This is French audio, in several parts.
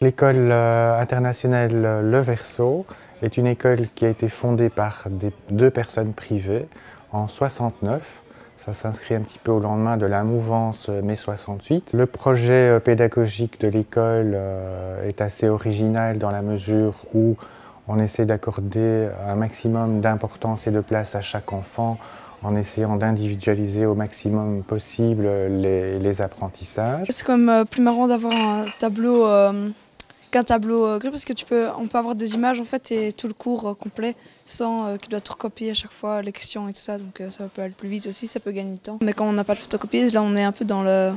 L'école internationale Le Verseau est une école qui a été fondée par deux personnes privées en 69. Ça s'inscrit un petit peu au lendemain de la mouvance mai 68. Le projet pédagogique de l'école est assez original dans la mesure où on essaie d'accorder un maximum d'importance et de place à chaque enfant en essayant d'individualiser au maximum possible les apprentissages. C'est quand même plus marrant d'avoir un tableau qu'un tableau gris parce que on peut avoir des images en fait et tout le cours complet sans qu'il doit tout recopier à chaque fois les questions et tout ça, donc ça peut aller plus vite aussi, ça peut gagner du temps. Mais quand on n'a pas de photocopieuse, là on est un peu dans la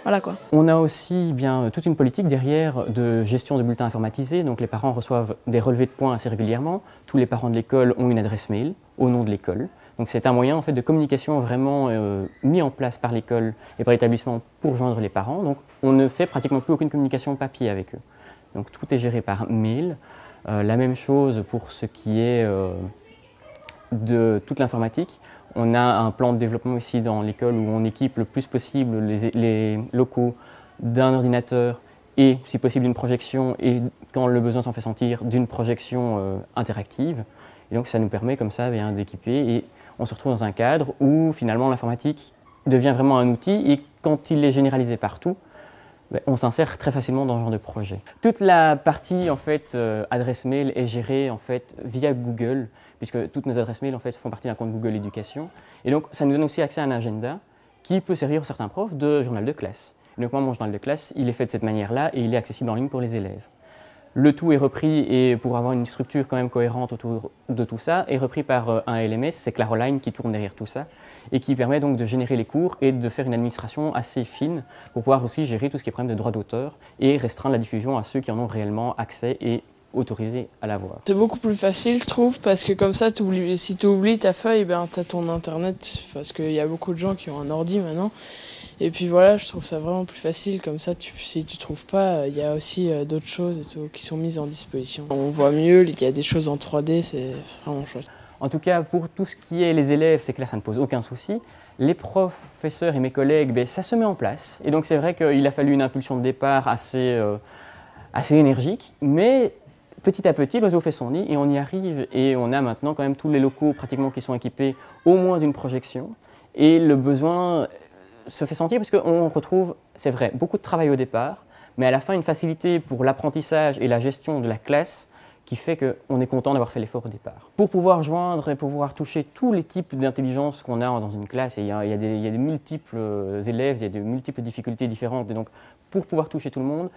voilà quoi. On a aussi toute une politique derrière de gestion de bulletins informatisés, donc les parents reçoivent des relevés de points assez régulièrement. Tous les parents de l'école ont une adresse mail au nom de l'école. Donc c'est un moyen en fait, de communication vraiment mis en place par l'école et par l'établissement pour joindre les parents. Donc on ne fait pratiquement plus aucune communication papier avec eux. Donc tout est géré par mail. La même chose pour ce qui est de toute l'informatique. On a un plan de développement ici dans l'école où on équipe le plus possible les locaux d'un ordinateur et, si possible, d'une projection et, quand le besoin s'en fait sentir, d'une projection interactive. Et donc ça nous permet comme ça d'équiper et on se retrouve dans un cadre où finalement l'informatique devient vraiment un outil et quand il est généralisé partout, on s'insère très facilement dans ce genre de projet. Toute la partie en fait, adresse mail est gérée en fait, via Google, puisque toutes nos adresses mail en fait, font partie d'un compte Google Éducation. Et donc ça nous donne aussi accès à un agenda qui peut servir pour certains profs de journal de classe. Et donc moi, mon journal de classe, il est fait de cette manière-là et il est accessible en ligne pour les élèves. Le tout est repris, et pour avoir une structure quand même cohérente autour de tout ça, est repris par un LMS, c'est Claroline qui tourne derrière tout ça, et qui permet donc de générer les cours et de faire une administration assez fine pour pouvoir aussi gérer tout ce qui est problème de droit d'auteur et restreindre la diffusion à ceux qui en ont réellement accès et autorisés à l'avoir. C'est beaucoup plus facile, je trouve, parce que comme ça, si tu oublies ta feuille, tu as ton internet, parce qu'il y a beaucoup de gens qui ont un ordi maintenant. Et puis voilà, je trouve ça vraiment plus facile, comme ça, si tu trouves pas, il y a aussi d'autres choses et tout, qui sont mises en disposition. On voit mieux, il y a des choses en 3D, c'est vraiment chouette. En tout cas, pour tout ce qui est les élèves, c'est clair, ça ne pose aucun souci. Les professeurs et mes collègues, ça se met en place. Et donc c'est vrai qu'il a fallu une impulsion de départ assez énergique, mais petit à petit, l'oiseau fait son nid et on y arrive. Et on a maintenant quand même tous les locaux pratiquement qui sont équipés au moins d'une projection. Et le besoin se fait sentir parce qu'on retrouve, c'est vrai, beaucoup de travail au départ, mais à la fin une facilité pour l'apprentissage et la gestion de la classe qui fait qu'on est content d'avoir fait l'effort au départ. Pour pouvoir joindre et pour pouvoir toucher tous les types d'intelligence qu'on a dans une classe, et il y a des multiples élèves, il y a de multiples difficultés différentes, et donc pour pouvoir toucher tout le monde,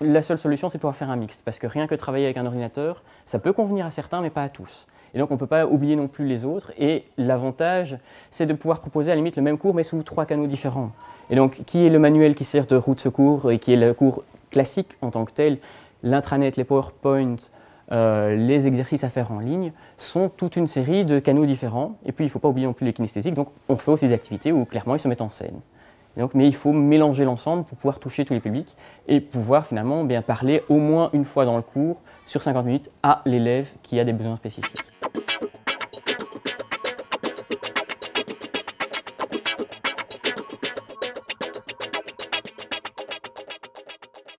la seule solution c'est de pouvoir faire un mixte, parce que rien que travailler avec un ordinateur, ça peut convenir à certains mais pas à tous. Et donc on ne peut pas oublier non plus les autres, et l'avantage c'est de pouvoir proposer à la limite le même cours mais sous 3 canaux différents. Et donc qui est le manuel qui sert de roue de secours et qui est le cours classique en tant que tel, l'intranet, les PowerPoint, les exercices à faire en ligne sont toute une série de canaux différents. Et puis il ne faut pas oublier non plus les kinesthésiques, donc on fait aussi des activités où clairement ils se mettent en scène. Donc, mais il faut mélanger l'ensemble pour pouvoir toucher tous les publics et pouvoir finalement parler au moins une fois dans le cours sur 50 minutes à l'élève qui a des besoins spécifiques.